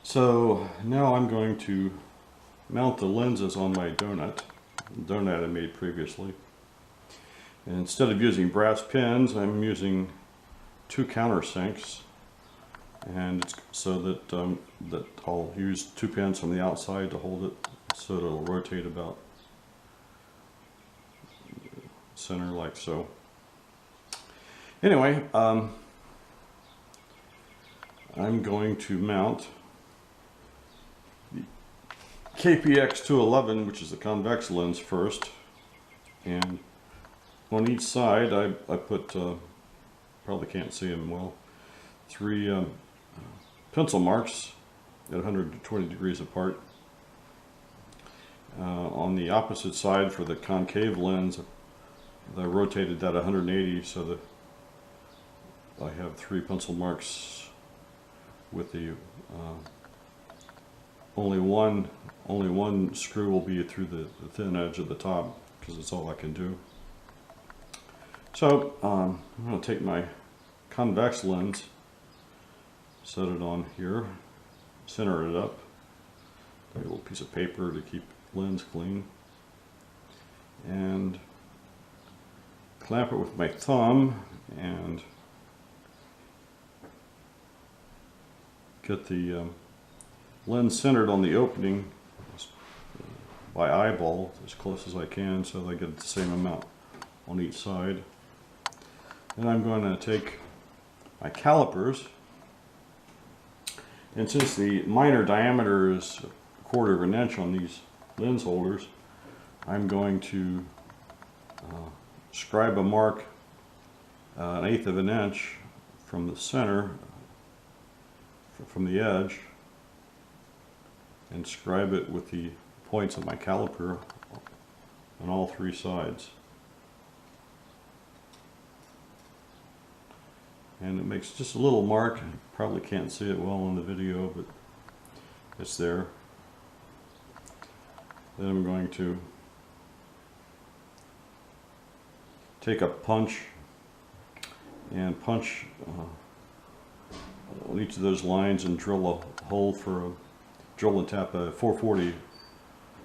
So now I'm going to mount the lenses on my donut I made previously. And instead of using brass pins, I'm using 2 countersinks, and it's so that I'll use 2 pins from the outside to hold it so it'll rotate about center like so. Anyway, I'm going to mount the KPX 211, which is the convex lens, first, and on each side I put, probably can't see them well, 3 pencil marks at 120 degrees apart. On the opposite side for the concave lens, I rotated that 180 so that I have 3 pencil marks with the only one screw will be through the thin edge of the top, because it's all I can do. So I'm going to take my convex lens, set it on here, center it up, take a little piece of paper to keep lens clean, and clamp it with my thumb and get the lens centered on the opening by eyeball as close as I can so that I get the same amount on each side. Then I'm going to take my calipers, and since the minor diameter is 1/4 of an inch on these lens holders, I'm going to scribe a mark 1/8 of an inch from the center, from the edge, and scribe it with the points of my caliper on all 3 sides. And it makes just a little mark. You probably can't see it well on the video, but it's there. Then I'm going to take a punch and punch on each of those lines and drill a hole drill and tap a 440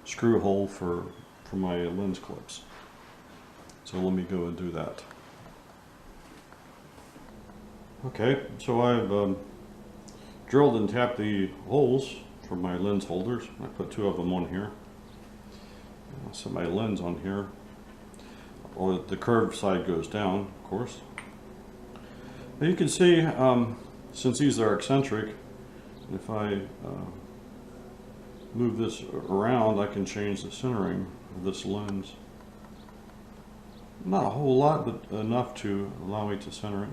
screw hole for my lens clips. So let me go and do that. Okay, so I've drilled and tapped the holes for my lens holders. I put 2 of them on here. I'll set my lens on here. Or the curved side goes down, of course. But you can see, since these are eccentric, if I move this around, I can change the centering of this lens. Not a whole lot, but enough to allow me to center it.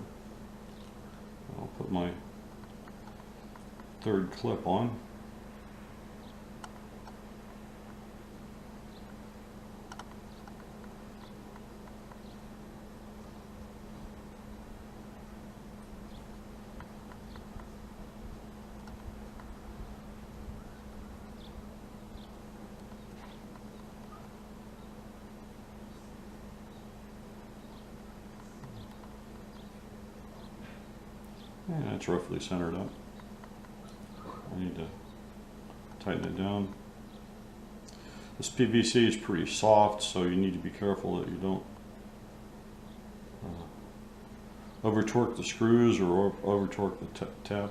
I'll put my 3rd clip on. And it's roughly centered up. I need to tighten it down. This PVC is pretty soft, so you need to be careful that you don't over torque the screws or over torque the tap.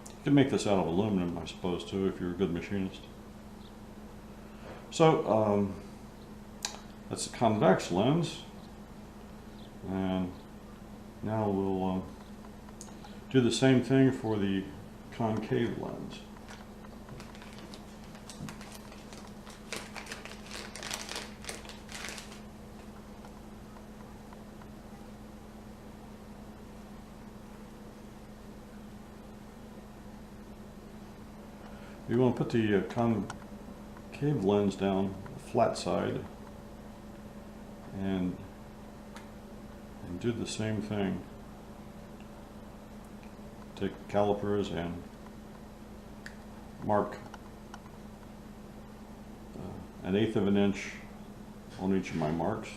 You can make this out of aluminum, I suppose, too, if you're a good machinist. So that's a convex lens, and now we'll do the same thing for the concave lens. You want to put the concave lens down the flat side and do the same thing. Take calipers and mark 1/8 of an inch on each of my marks.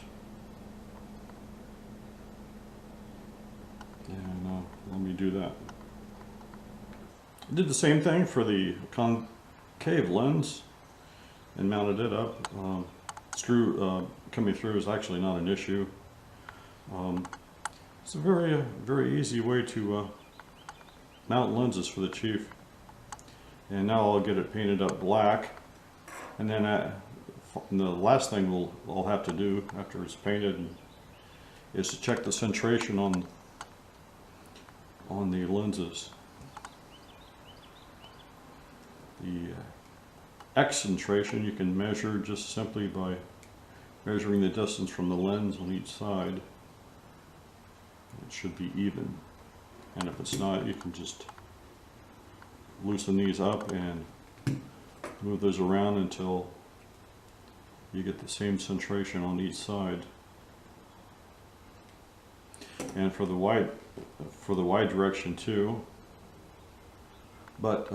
And let me do that. Did the same thing for the concave lens and mounted it up. Screw coming through is actually not an issue. It's a very easy way to mount lenses for the Chief. And now I'll get it painted up black, and then the last thing I'll have to do after it's painted is to check the centration on the lenses. The excentration you can measure just simply by measuring the distance from the lens on each side. It should be even, and if it's not, you can just loosen these up and move those around until you get the same centration on each side. And for the wide direction too. But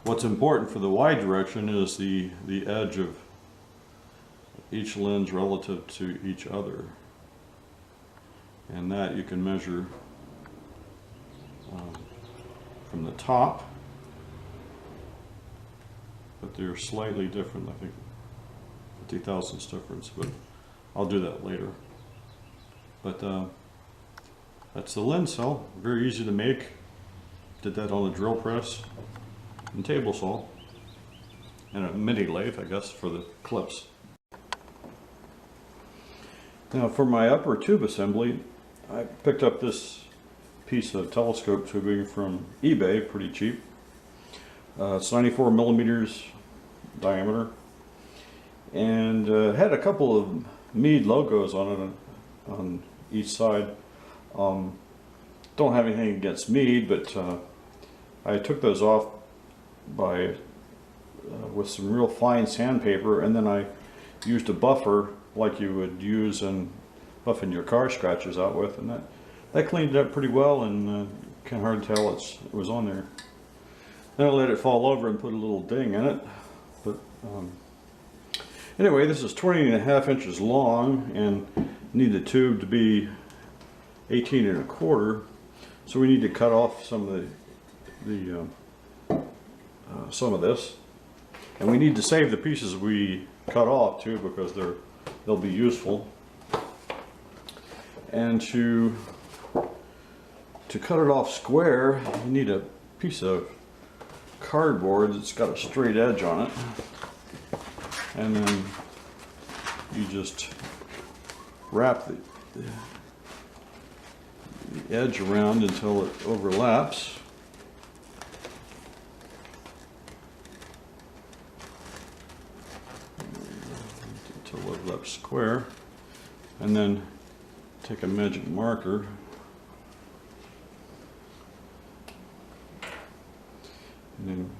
what's important for the wide direction is the edge of each lens relative to each other, and that you can measure from the top, but they're slightly different. I think 50 thousandths difference, but I'll do that later. But that's the lens cell. Very easy to make. Did that on a drill press and table saw and a mini lathe, I guess, for the clips. Now for my upper tube assembly, I picked up this piece of telescope tubing from eBay, pretty cheap. It's 94 millimeters diameter, and had a couple of Meade logos on it on each side. Don't have anything against Meade, but I took those off by with some real fine sandpaper, and then I used a buffer like you would use in buffing your car scratches out with, and that cleaned it up pretty well, and can't hardly tell it was on there. Then I let it fall over and put a little ding in it. But anyway, this is 20.5 inches long and need the tube to be 18.25. So we need to cut off some of some of this, and we need to save the pieces we cut off too, because they'll be useful. And to cut it off square, you need a piece of cardboard that's got a straight edge on it, and then you just wrap the edge around until it overlaps. Until it overlaps square, and then take a magic marker and then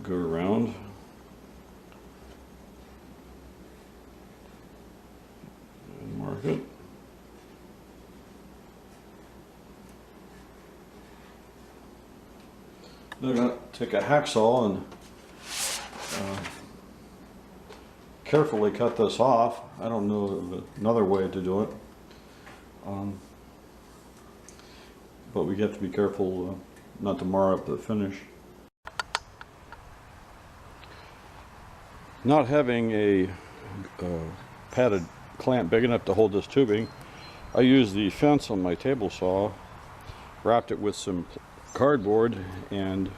go around and mark it. Then I'm going to take a hacksaw and carefully cut this off. I don't know of another way to do it, but we have to be careful not to mar up the finish. Not having a padded clamp big enough to hold this tubing, I used the fence on my table saw, wrapped it with some cardboard, and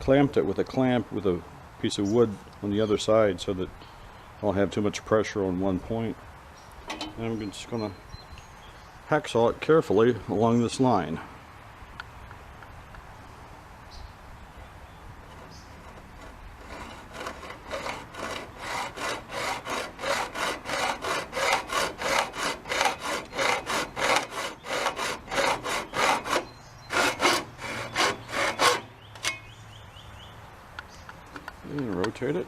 clamped it with a clamp with a piece of wood on the other side so that I don't have too much pressure on one point. And I'm just going to hacksaw it carefully along this line. And rotate it.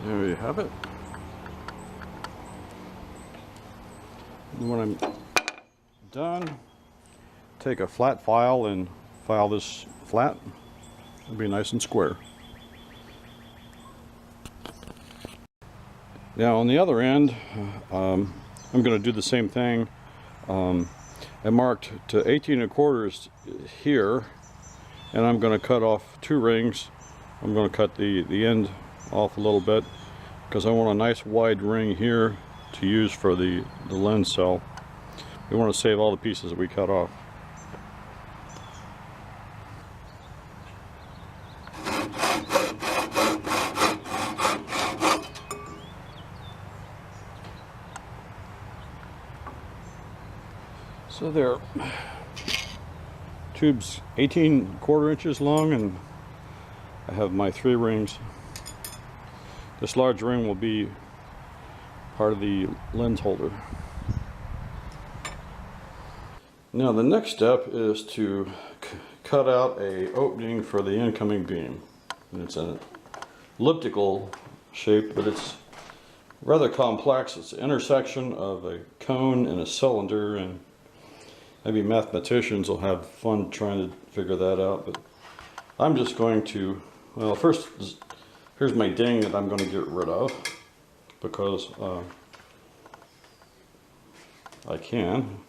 There you have it. And when I'm done, take a flat file and file this flat. It'll be nice and square. Now on the other end, I'm going to do the same thing. I marked to 18 1/4 here, and I'm going to cut off 2 rings. I'm going to cut the end off a little bit because I want a nice wide ring here to use for the lens cell. We want to save all the pieces that we cut off. So there, tube's 18 1/4 inches long, and I have my 3 rings. This large ring will be part of the lens holder. Now the next step is to cut out a opening for the incoming beam. And it's an elliptical shape, but it's rather complex. It's the intersection of a cone and a cylinder, and maybe mathematicians will have fun trying to figure that out, but I'm just going to, well, first, here's my ding that I'm going to get rid of, because I can.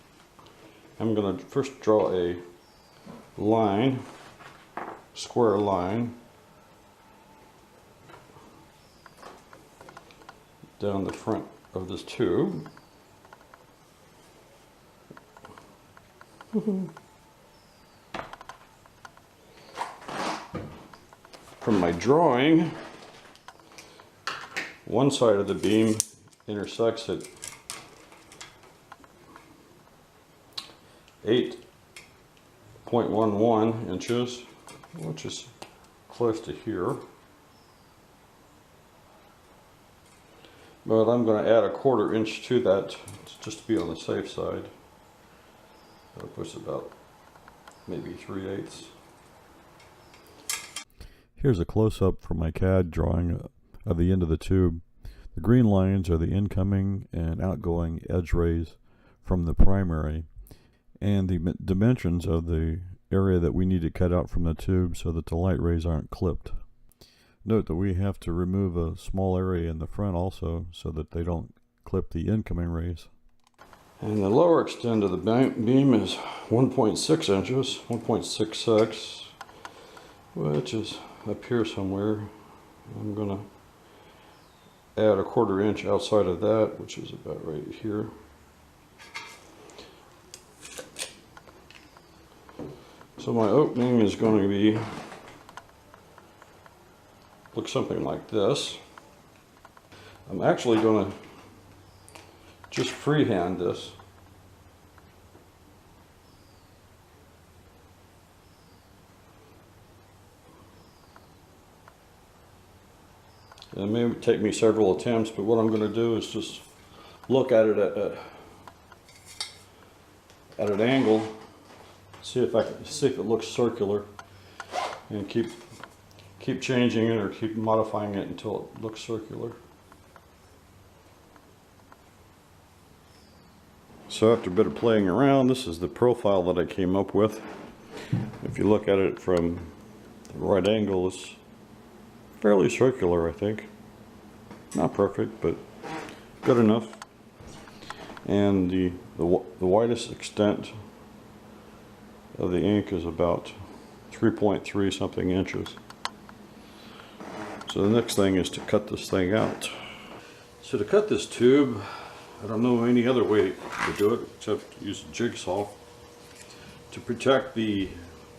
I'm going to first draw a line, square line, down the front of this tube. From my drawing, one side of the beam intersects at 8.11 inches, which is close to here. But I'm going to add a 1/4 inch to that just to be on the safe side. That puts about maybe 3/8. Here's a close-up from my CAD drawing of the end of the tube. The green lines are the incoming and outgoing edge rays from the primary, and the dimensions of the area that we need to cut out from the tube so that the light rays aren't clipped. Note that we have to remove a small area in the front also so that they don't clip the incoming rays. And the lower extent of the beam is 1.6 inches, 1.66, which is up here somewhere. I'm going to add a 1/4 inch outside of that, which is about right here. So my opening is going to be, look something like this. I'm actually going to just freehand this. It may take me several attempts, but what I'm going to do is just look at it at an angle, see if it looks circular, and keep changing it or keep modifying it until it looks circular. So after a bit of playing around, this is the profile that I came up with. If you look at it from the right angle, it's fairly circular, I think. Not perfect, but good enough. And the widest extent of the ink is about 3.3 something inches. So the next thing is to cut this thing out. So to cut this tube, I don't know any other way to do it except use a jigsaw. To protect the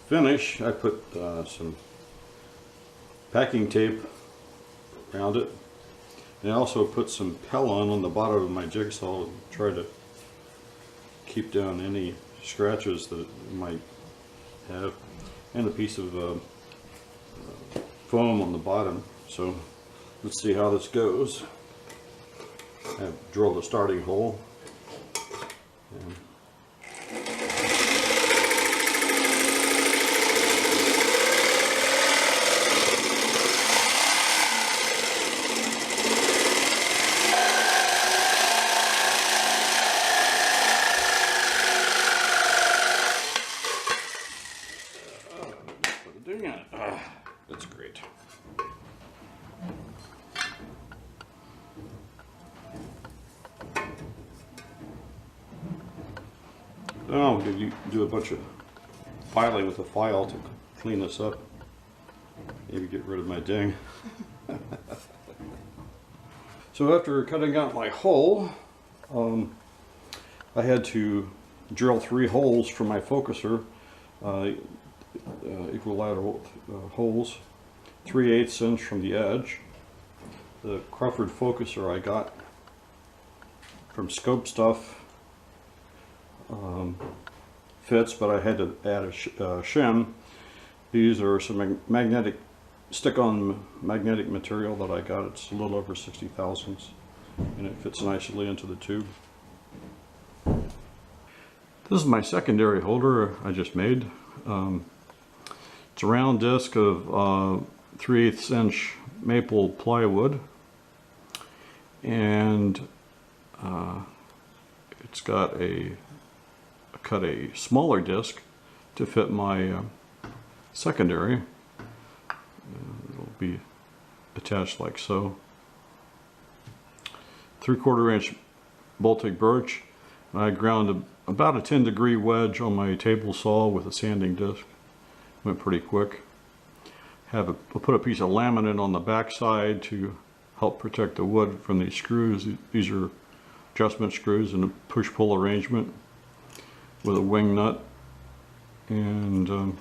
finish, I put some packing tape around it, and I also put some Pellon on the bottom of my jigsaw to try to keep down any scratches that it might have, and a piece of foam on the bottom. So let's see how this goes. I've drilled a starting hole. And Now I'm going to do a bunch of filing with a file to clean this up. Maybe get rid of my ding. So after cutting out my hole, I had to drill 3 holes for my focuser, equilateral holes, 3/8 inch from the edge. The Crawford focuser I got from Scope Stuff fits, but I had to add a shim. These are some magnetic, stick-on magnetic material that I got. It's a little over 60 thousandths, and it fits nicely into the tube. This is my secondary holder I just made. It's a round disc of 3/8 inch maple plywood, and it's got cut a smaller disc to fit my secondary. It'll be attached like so. 3/4 inch Baltic birch. I ground about a 10-degree wedge on my table saw with a sanding disc. Went pretty quick. I put a piece of laminate on the back side to help protect the wood from these screws. These are adjustment screws in a push-pull arrangement with a wing nut. And on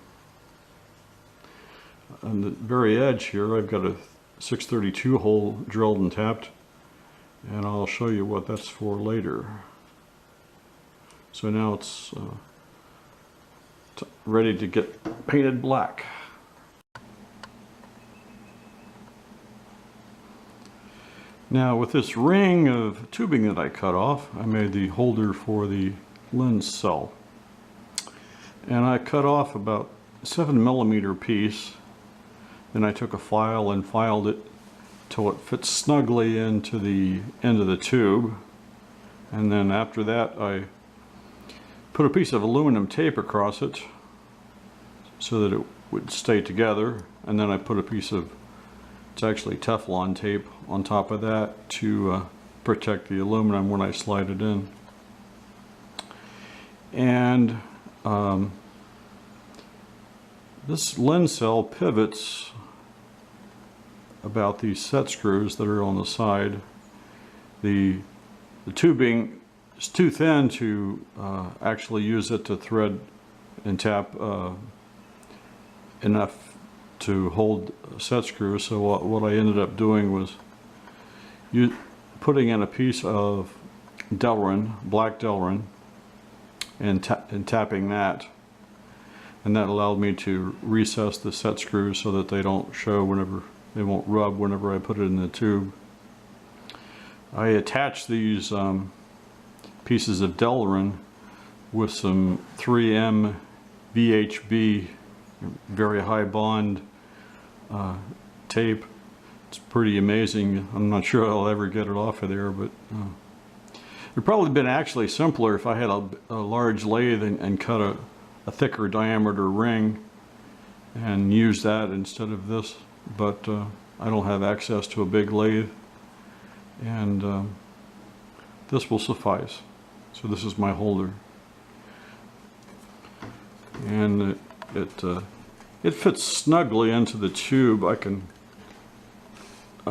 the very edge here, I've got a 632 hole drilled and tapped, and I'll show you what that's for later. So now it's ready to get painted black. Now with this ring of tubing that I cut off, I made the holder for the lens cell. And I cut off about 7mm piece. Then I took a file and filed it till it fits snugly into the end of the tube. And then after that I put a piece of aluminum tape across it so that it would stay together. And then I put a piece of, it's actually Teflon tape on top of that to protect the aluminum when I slide it in. And this lens cell pivots about these set screws that are on the side. The tubing is too thin to actually use it to thread and tap enough to hold set screws. So what I ended up doing was putting in a piece of Delrin, black Delrin, and tapping that. And that allowed me to recess the set screws so that they don't show whenever, they won't rub whenever I put it in the tube. I attached these pieces of Delrin with some 3M VHB, very high bond tape. It's pretty amazing. I'm not sure I'll ever get it off of there, but it'd probably been actually simpler if I had a large lathe and cut a thicker diameter ring and use that instead of this, but I don't have access to a big lathe, and this will suffice. So this is my holder, and it fits snugly into the tube. I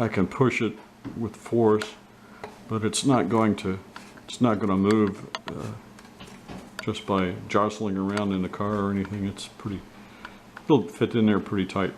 can push it with force, but it's not going to move just by jostling around in the car or anything. It'll fit in there pretty tight.